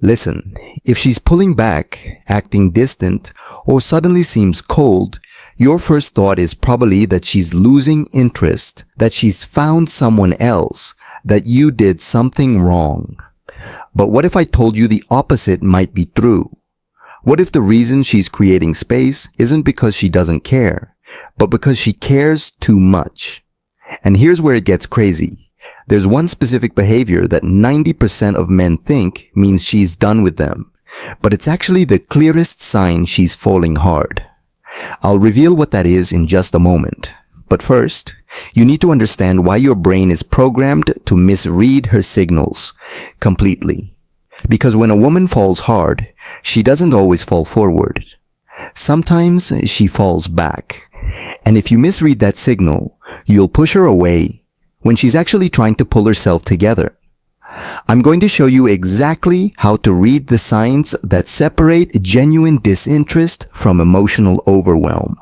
Listen, if she's pulling back, acting distant, or suddenly seems cold, your first thought is probably that she's losing interest, that she's found someone else, that you did something wrong. But what if I told you the opposite might be true? What if the reason she's creating space isn't because she doesn't care, but because she cares too much? And here's where it gets crazy. There's one specific behavior that 90% of men think means she's done with them, but it's actually the clearest sign she's falling hard. I'll reveal what that is in just a moment. But first, you need to understand why your brain is programmed to misread her signals completely. Because when a woman falls hard, she doesn't always fall forward. Sometimes she falls back. And if you misread that signal, you'll push her away when she's actually trying to pull herself together. I'm going to show you exactly how to read the signs that separate genuine disinterest from emotional overwhelm.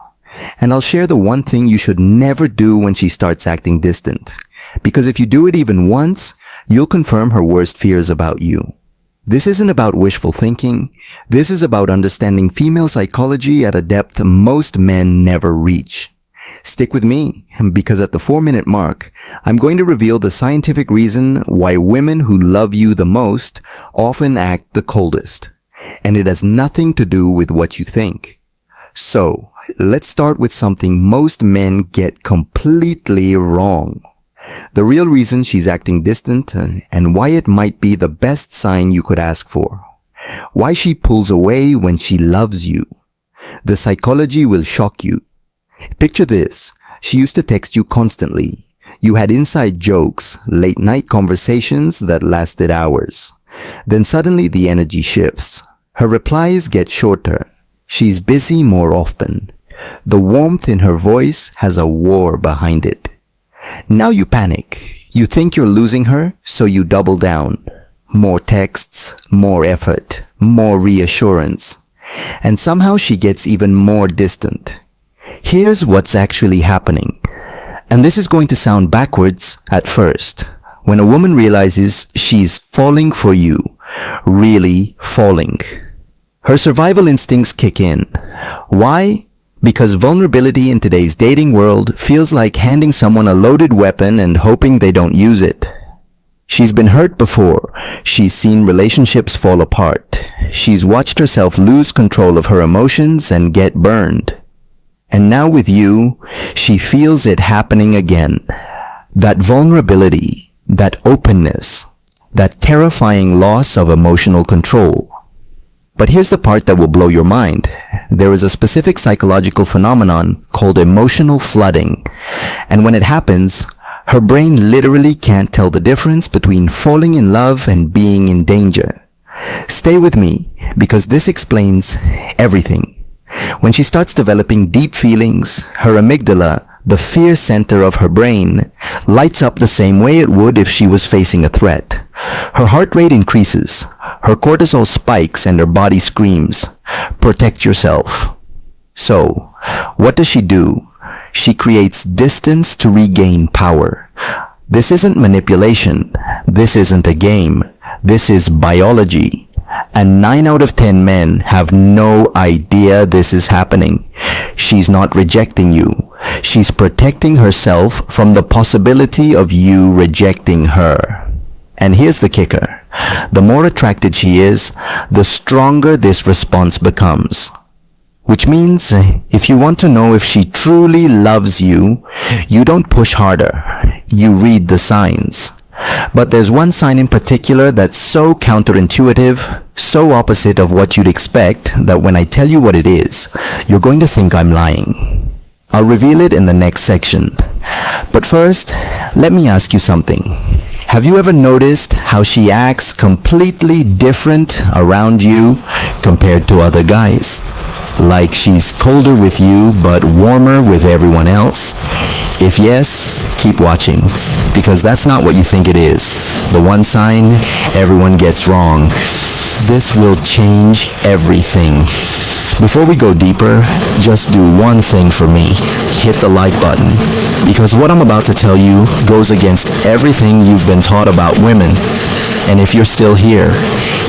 And I'll share the one thing you should never do when she starts acting distant. Because if you do it even once, you'll confirm her worst fears about you. This isn't about wishful thinking. This is about understanding female psychology at a depth most men never reach. Stick with me, because at the 4-minute mark, I'm going to reveal the scientific reason why women who love you the most often act the coldest. And it has nothing to do with what you think. So, let's start with something most men get completely wrong. The real reason she's acting distant and why it might be the best sign you could ask for. Why she pulls away when she loves you. The psychology will shock you. Picture this. She used to text you constantly. You had inside jokes, late night conversations that lasted hours. Then suddenly the energy shifts. Her replies get shorter. She's busy more often. The warmth in her voice has a war behind it. Now you panic. You think you're losing her, so you double down. More texts, more effort, more reassurance. And somehow she gets even more distant. Here's what's actually happening. And this is going to sound backwards at first. When a woman realizes she's falling for you, really falling, her survival instincts kick in. Why? Because vulnerability in today's dating world feels like handing someone a loaded weapon and hoping they don't use it. She's been hurt before. She's seen relationships fall apart. She's watched herself lose control of her emotions and get burned. And now with you, she feels it happening again. That vulnerability, that openness, that terrifying loss of emotional control. But here's the part that will blow your mind. There is a specific psychological phenomenon called emotional flooding. And when it happens, her brain literally can't tell the difference between falling in love and being in danger. Stay with me, because this explains everything. When she starts developing deep feelings, her amygdala, the fear center of her brain, lights up the same way it would if she was facing a threat. Her heart rate increases, her cortisol spikes, and her body screams, "Protect yourself." So, what does she do? She creates distance to regain power. This isn't manipulation. This isn't a game. This is biology. And 9 out of 10 men have no idea this is happening. She's not rejecting you. She's protecting herself from the possibility of you rejecting her. And here's the kicker. The more attracted she is, the stronger this response becomes. Which means, if you want to know if she truly loves you, you don't push harder. You read the signs. But there's one sign in particular that's so counterintuitive, so opposite of what you'd expect, that when I tell you what it is, you're going to think I'm lying. I'll reveal it in the next section. But first, let me ask you something. Have you ever noticed how she acts completely different around you compared to other guys? Like she's colder with you but warmer with everyone else? If yes, keep watching, because that's not what you think it is. The one sign everyone gets wrong. This will change everything. Before we go deeper, just do one thing for me. Hit the like button. Because what I'm about to tell you goes against everything you've been taught about women. And if you're still here,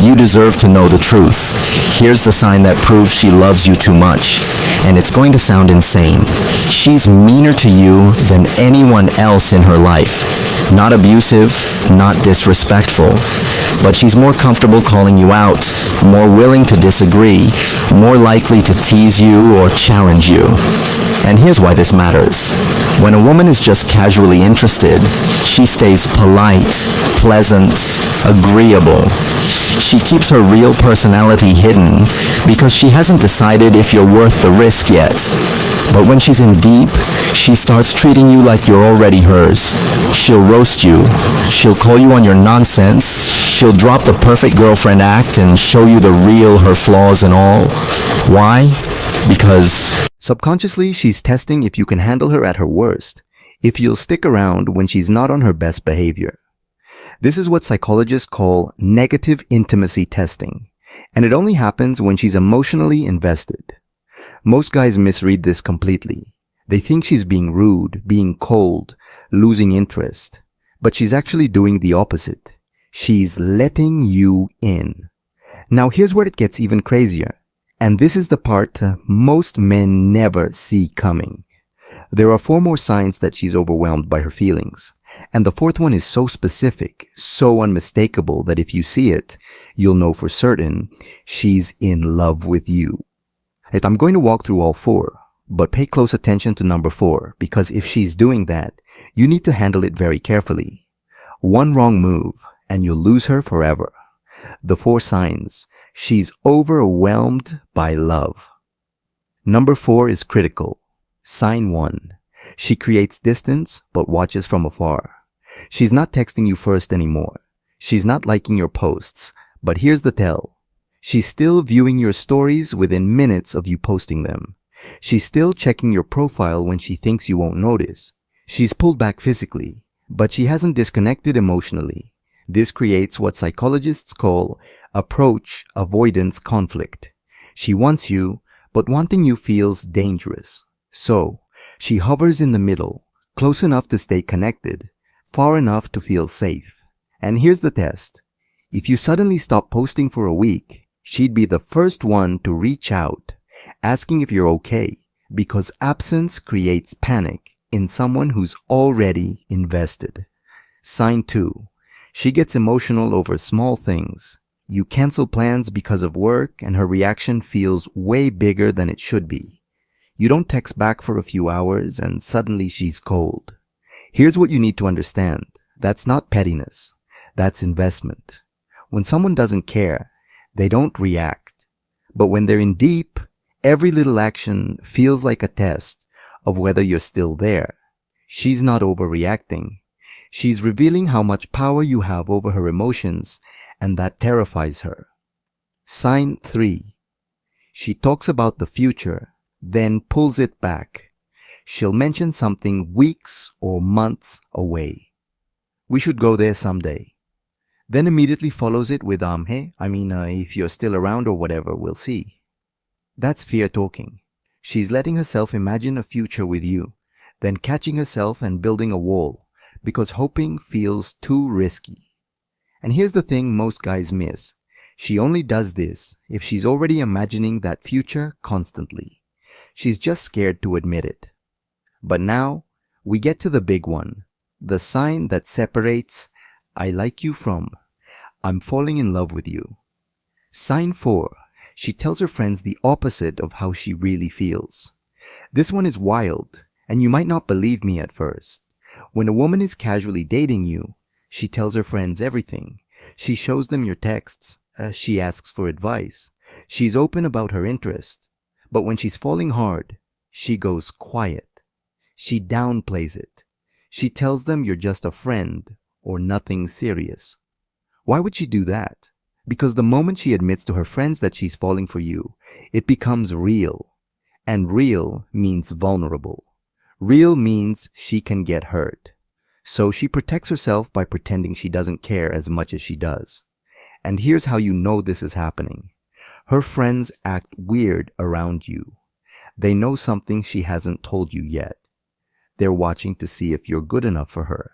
you deserve to know the truth. Here's the sign that proves she loves you too much. And it's going to sound insane. She's meaner to you than anyone else in her life. Not abusive, not disrespectful. But she's more comfortable calling you out, more willing to disagree, more likely to tease you or challenge you. And here's why this matters. When a woman is just casually interested, she stays polite, pleasant, agreeable. She keeps her real personality hidden because she hasn't decided if you're worth the risk yet. But when she's in deep, she starts treating you like you're already hers. She'll roast you. She'll call you on your nonsense. She'll drop the perfect girlfriend act and show you the real her flaws and all. Why? Because subconsciously she's testing if you can handle her at her worst, if you'll stick around when she's not on her best behavior. This is what psychologists call negative intimacy testing, and it only happens when she's emotionally invested. Most guys misread this completely. They think she's being rude, being cold, losing interest, but she's actually doing the opposite. She's letting you in. Now here's where it gets even crazier, and this is the part most men never see coming. There are 4 more signs that she's overwhelmed by her feelings. And the 4th one is so specific, so unmistakable that if you see it, you'll know for certain she's in love with you. I'm going to walk through all 4, but pay close attention to number 4, because if she's doing that, you need to handle it very carefully. One wrong move, and you'll lose her forever. The 4 signs. She's overwhelmed by love. Number 4 is critical. Sign 1. She creates distance, but watches from afar. She's not texting you first anymore. She's not liking your posts, but here's the tell. She's still viewing your stories within minutes of you posting them. She's still checking your profile when she thinks you won't notice. She's pulled back physically, but she hasn't disconnected emotionally. This creates what psychologists call approach avoidance conflict. She wants you, but wanting you feels dangerous. So, she hovers in the middle, close enough to stay connected, far enough to feel safe. And here's the test. If you suddenly stop posting for a week, she'd be the first one to reach out, asking if you're okay, because absence creates panic in someone who's already invested. Sign 2. She gets emotional over small things. You cancel plans because of work and her reaction feels way bigger than it should be. You don't text back for a few hours and suddenly she's cold. Here's what you need to understand. That's not pettiness. That's investment. When someone doesn't care, they don't react. But when they're in deep, every little action feels like a test of whether you're still there. She's not overreacting. She's revealing how much power you have over her emotions, and that terrifies her. Sign 3. She talks about the future, then pulls it back. She'll mention something weeks or months away. We should go there someday. Then immediately follows it with, if you're still around or whatever, we'll see. That's fear talking. She's letting herself imagine a future with you, then catching herself and building a wall, because hoping feels too risky. And here's the thing most guys miss. She only does this if she's already imagining that future constantly. She's just scared to admit it. But now, we get to the big one. The sign that separates I like you from I'm falling in love with you. Sign 4. She tells her friends the opposite of how she really feels. This one is wild, and you might not believe me at first. When a woman is casually dating you, she tells her friends everything. She shows them your texts. She asks for advice. She's open about her interest. But when she's falling hard, she goes quiet. She downplays it. She tells them you're just a friend or nothing serious. Why would she do that? Because the moment she admits to her friends that she's falling for you, it becomes real. And real means vulnerable. Real means she can get hurt. So she protects herself by pretending she doesn't care as much as she does. And here's how you know this is happening. Her friends act weird around you. They know something she hasn't told you yet. They're watching to see if you're good enough for her.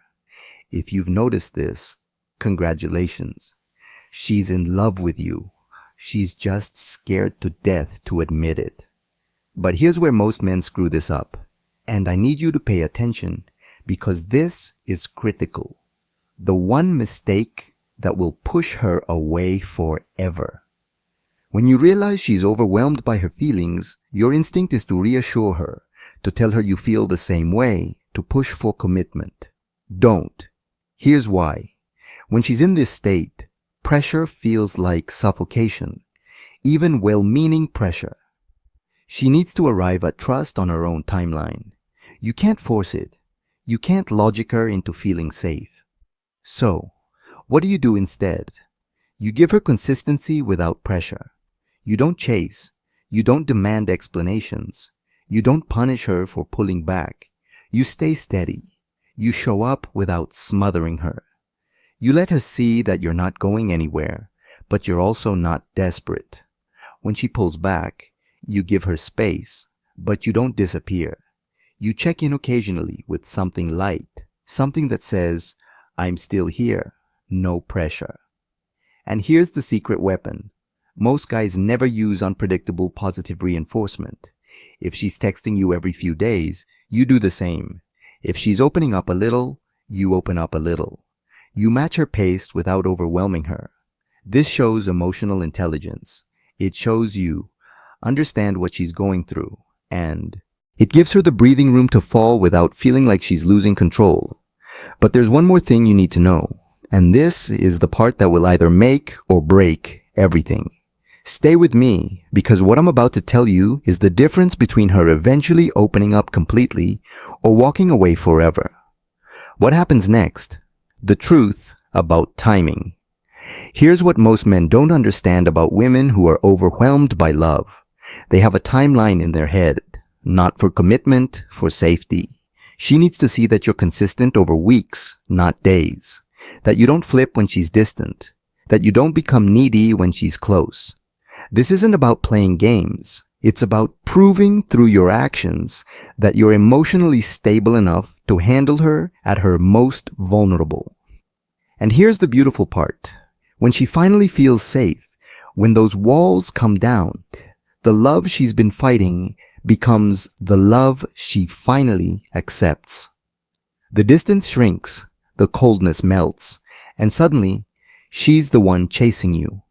If you've noticed this, congratulations. She's in love with you. She's just scared to death to admit it. But here's where most men screw this up. And I need you to pay attention because this is critical. The one mistake that will push her away forever. When you realize she's overwhelmed by her feelings, your instinct is to reassure her, to tell her you feel the same way, to push for commitment. Don't. Here's why. When she's in this state, pressure feels like suffocation, even well-meaning pressure. She needs to arrive at trust on her own timeline. You can't force it. You can't logic her into feeling safe. So, what do you do instead? You give her consistency without pressure. You don't chase. You don't demand explanations. You don't punish her for pulling back. You stay steady. You show up without smothering her. You let her see that you're not going anywhere, but you're also not desperate. When she pulls back, you give her space, but you don't disappear. You check in occasionally with something light, something that says, I'm still here, no pressure. And here's the secret weapon. Most guys never use unpredictable positive reinforcement. If she's texting you every few days, you do the same. If she's opening up a little, you open up a little. You match her pace without overwhelming her. This shows emotional intelligence. It shows you understand what she's going through, and it gives her the breathing room to fall without feeling like she's losing control. But there's one more thing you need to know, and this is the part that will either make or break everything. Stay with me, because what I'm about to tell you is the difference between her eventually opening up completely or walking away forever. What happens next? The truth about timing. Here's what most men don't understand about women who are overwhelmed by love. They have a timeline in their head, not for commitment, for safety. She needs to see that you're consistent over weeks, not days. That you don't flip when she's distant. That you don't become needy when she's close. This isn't about playing games. It's about proving through your actions that you're emotionally stable enough to handle her at her most vulnerable. And here's the beautiful part. When she finally feels safe, when those walls come down, the love she's been fighting becomes the love she finally accepts. The distance shrinks, the coldness melts, and suddenly, she's the one chasing you.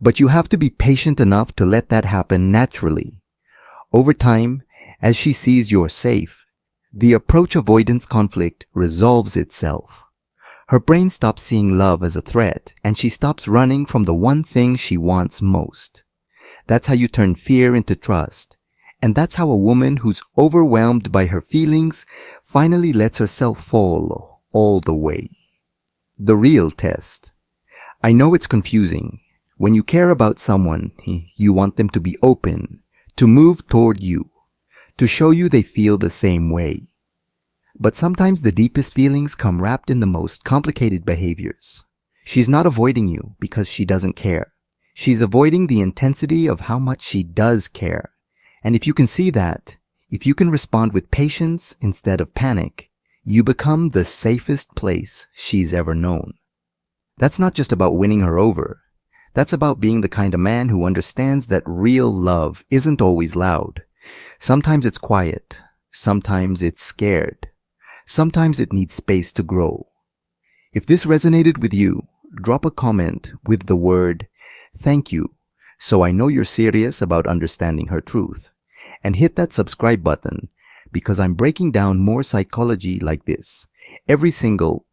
But you have to be patient enough to let that happen naturally. Over time, as she sees you're safe, the approach avoidance conflict resolves itself. Her brain stops seeing love as a threat, and she stops running from the one thing she wants most. That's how you turn fear into trust. And that's how a woman who's overwhelmed by her feelings finally lets herself fall all the way. The real test. I know it's confusing. When you care about someone, you want them to be open, to move toward you, to show you they feel the same way. But sometimes the deepest feelings come wrapped in the most complicated behaviors. She's not avoiding you because she doesn't care. She's avoiding the intensity of how much she does care. And if you can see that, if you can respond with patience instead of panic, you become the safest place she's ever known. That's not just about winning her over. That's about being the kind of man who understands that real love isn't always loud. Sometimes it's quiet. Sometimes it's scared. Sometimes it needs space to grow. If this resonated with you, drop a comment with the word "thank you" so I know you're serious about understanding her truth. And hit that subscribe button because I'm breaking down more psychology like this every single